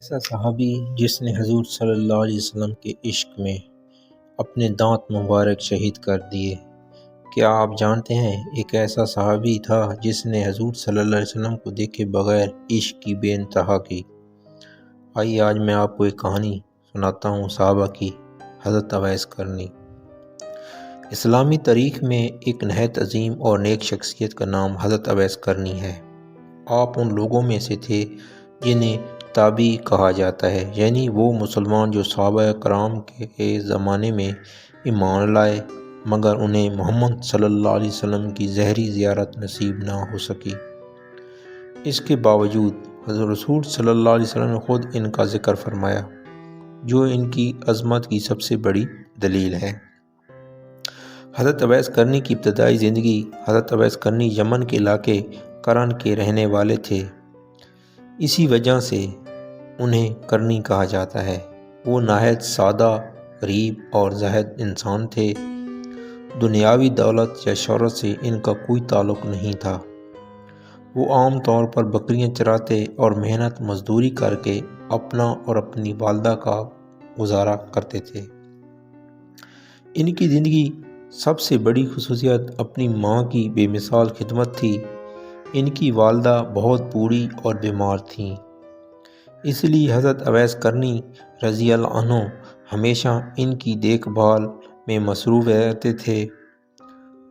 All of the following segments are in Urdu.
ایسا صحابی جس نے حضور صلی اللہ علیہ وسلم کے عشق میں اپنے دانت مبارک شہید کر دیے۔ کیا آپ جانتے ہیں ایک ایسا صحابی تھا جس نے حضور صلی اللہ علیہ وسلم کو دیکھے بغیر عشق کی بے انتہا کی۔ آئیے آج میں آپ کو ایک کہانی سناتا ہوں صحابہ کی، حضرت اویس قرنی۔ اسلامی تاریخ میں ایک نہایت عظیم اور نیک شخصیت کا نام حضرت اویس قرنی ہے۔ آپ ان لوگوں میں سے تھے جنہیں تابعی کہا جاتا ہے، یعنی وہ مسلمان جو صحابہ کرام کے زمانے میں ایمان لائے مگر انہیں محمد صلی اللہ علیہ وسلم کی ظاہری زیارت نصیب نہ ہو سکی۔ اس کے باوجود حضرت رسول صلی اللہ علیہ وسلم نے خود ان کا ذکر فرمایا، جو ان کی عظمت کی سب سے بڑی دلیل ہے۔ حضرت اویس قرنی کی ابتدائی زندگی۔ حضرت اویس قرنی یمن کے علاقے قرن کے رہنے والے تھے، اسی وجہ سے انہیں قرنی کہا جاتا ہے۔ وہ نہایت سادہ، غریب اور زاہد انسان تھے۔ دنیاوی دولت یا شہرت سے ان کا کوئی تعلق نہیں تھا۔ وہ عام طور پر بکریاں چراتے اور محنت مزدوری کر کے اپنا اور اپنی والدہ کا گزارا کرتے تھے۔ ان کی زندگی سب سے بڑی خصوصیت اپنی ماں کی بے مثال خدمت تھی۔ ان کی والدہ بہت بوڑھی اور بیمار تھیں، اس لیے حضرت اویس قرنی رضی اللہ عنہ ہمیشہ ان کی دیکھ بھال میں مصروف رہتے تھے۔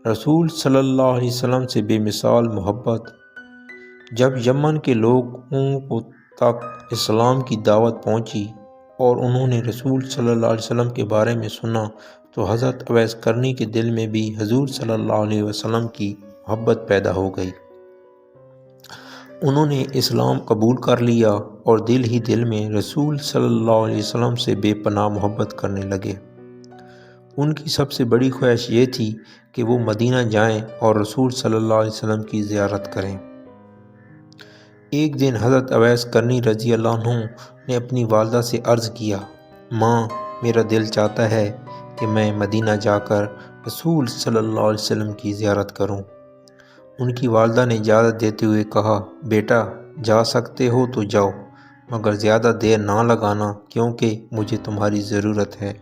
رسول صلی اللہ علیہ وسلم سے بے مثال محبت۔ جب یمن کے لوگوں تک اسلام کی دعوت پہنچی اور انہوں نے رسول صلی اللہ علیہ وسلم کے بارے میں سنا تو حضرت اویس قرنی کے دل میں بھی حضور صلی اللہ علیہ وسلم کی محبت پیدا ہو گئی۔ انہوں نے اسلام قبول کر لیا اور دل ہی دل میں رسول صلی اللہ علیہ وسلم سے بے پناہ محبت کرنے لگے۔ ان کی سب سے بڑی خواہش یہ تھی کہ وہ مدینہ جائیں اور رسول صلی اللہ علیہ وسلم کی زیارت کریں۔ ایک دن حضرت اویس قرنی رضی اللہ عنہ نے اپنی والدہ سے عرض کیا، ماں، میرا دل چاہتا ہے کہ میں مدینہ جا کر رسول صلی اللہ علیہ وسلم کی زیارت کروں۔ ان کی والدہ نے اجازت دیتے ہوئے کہا، بیٹا جا سکتے ہو تو جاؤ، مگر زیادہ دیر نہ لگانا کیونکہ مجھے تمہاری ضرورت ہے۔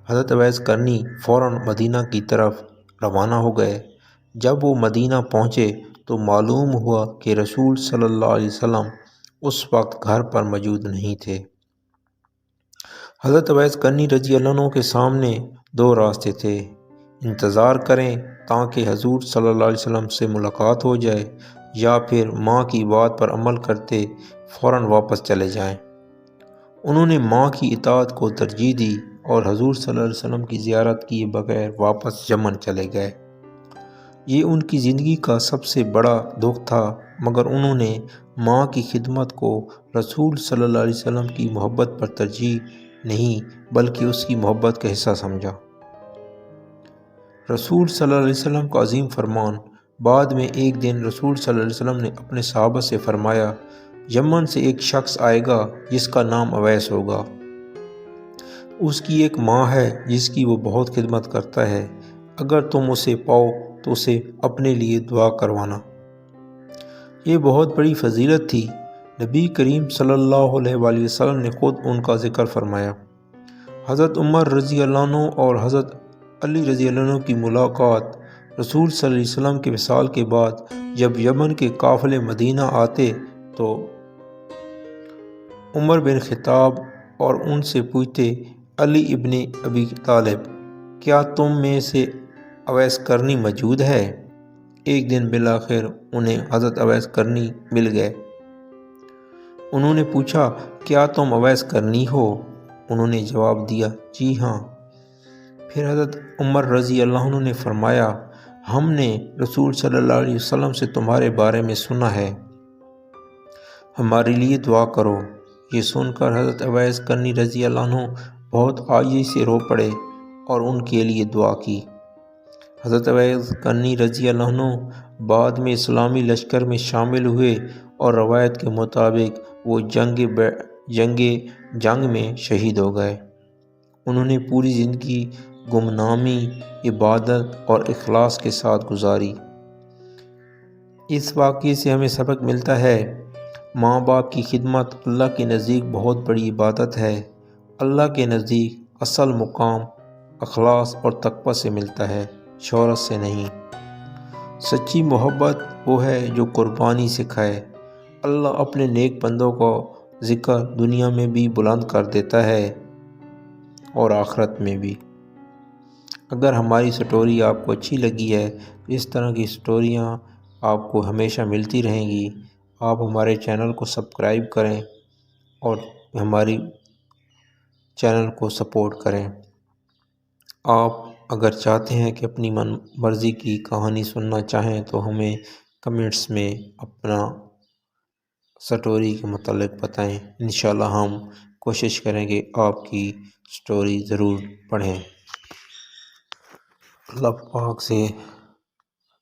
حضرت اویس قرنی فوراً مدینہ کی طرف روانہ ہو گئے۔ جب وہ مدینہ پہنچے تو معلوم ہوا کہ رسول صلی اللہ علیہ وسلم اس وقت گھر پر موجود نہیں تھے۔ حضرت اویس قرنی رضی اللہ عنہ کے سامنے دو راستے تھے، انتظار کریں تاکہ حضور صلی اللہ علیہ وسلم سے ملاقات ہو جائے، یا پھر ماں کی بات پر عمل کرتے فوراً واپس چلے جائیں۔ انہوں نے ماں کی اطاعت کو ترجیح دی اور حضور صلی اللہ علیہ وسلم کی زیارت کیے بغیر واپس یمن چلے گئے۔ یہ ان کی زندگی کا سب سے بڑا دکھ تھا، مگر انہوں نے ماں کی خدمت کو رسول صلی اللہ علیہ وسلم کی محبت پر ترجیح نہیں بلکہ اس کی محبت کا حصہ سمجھا۔ رسول صلی اللہ علیہ وسلم کا عظیم فرمان۔ بعد میں ایک دن رسول صلی اللہ علیہ وسلم نے اپنے صحابہ سے فرمایا، یمن سے ایک شخص آئے گا جس کا نام اویس ہوگا۔ اس کی ایک ماں ہے جس کی وہ بہت خدمت کرتا ہے۔ اگر تم اسے پاؤ تو اسے اپنے لیے دعا کروانا۔ یہ بہت بڑی فضیلت تھی۔ نبی کریم صلی اللہ علیہ وآلہ وسلم نے خود ان کا ذکر فرمایا۔ حضرت عمر رضی اللہ عنہ اور حضرت علی رضی اللہ عنہ کی ملاقات۔ رسول صلی اللہ علیہ وسلم کے وصال کے بعد جب یمن کے قافلے مدینہ آتے تو عمر بن خطاب اور ان سے پوچھتے، علی ابن ابی طالب، کیا تم میں سے اویس قرنی موجود ہے؟ ایک دن بالآخر انہیں حضرت اویس قرنی مل گئے۔ انہوں نے پوچھا، کیا تم اویس قرنی ہو؟ انہوں نے جواب دیا، جی ہاں۔ پھر حضرت عمر رضی اللہ عنہ نے فرمایا، ہم نے رسول صلی اللہ علیہ وسلم سے تمہارے بارے میں سنا ہے، ہمارے لیے دعا کرو۔ یہ سن کر حضرت اویس قرنی رضی اللہ عنہ بہت عاجزی سے رو پڑے اور ان کے لیے دعا کی۔ حضرت اویس قرنی رضی اللہ عنہ بعد میں اسلامی لشکر میں شامل ہوئے اور روایت کے مطابق وہ جنگ میں شہید ہو گئے۔ انہوں نے پوری زندگی گمنامی، عبادت اور اخلاص کے ساتھ گزاری۔ اس واقعے سے ہمیں سبق ملتا ہے، ماں باپ کی خدمت اللہ کے نزدیک بہت بڑی عبادت ہے۔ اللہ کے نزدیک اصل مقام اخلاص اور تقوی سے ملتا ہے، شہرت سے نہیں۔ سچی محبت وہ ہے جو قربانی سکھائے۔ اللہ اپنے نیک بندوں کو ذکر دنیا میں بھی بلند کر دیتا ہے اور آخرت میں بھی۔ اگر ہماری سٹوری آپ کو اچھی لگی ہے تو اس طرح کی سٹوریاں آپ کو ہمیشہ ملتی رہیں گی۔ آپ ہمارے چینل کو سبسکرائب کریں اور ہماری چینل کو سپورٹ کریں۔ آپ اگر چاہتے ہیں کہ اپنی من مرضی کی کہانی سننا چاہیں تو ہمیں کمنٹس میں اپنا سٹوری کے متعلق بتائیں۔ انشاءاللہ ہم کوشش کریں گے آپ کی سٹوری ضرور پڑھیں۔ اللہ پاک سے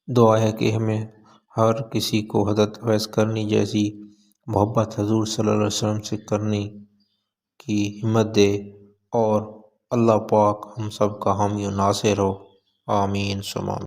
دعا ہے کہ ہمیں ہر کسی کو حضرت اویس کرنی جیسی محبت حضور صلی اللہ علیہ وسلم سے کرنے کی ہمت دے، اور اللہ پاک ہم سب کا حامی و ناصر ہو۔ آمین ثم آمین۔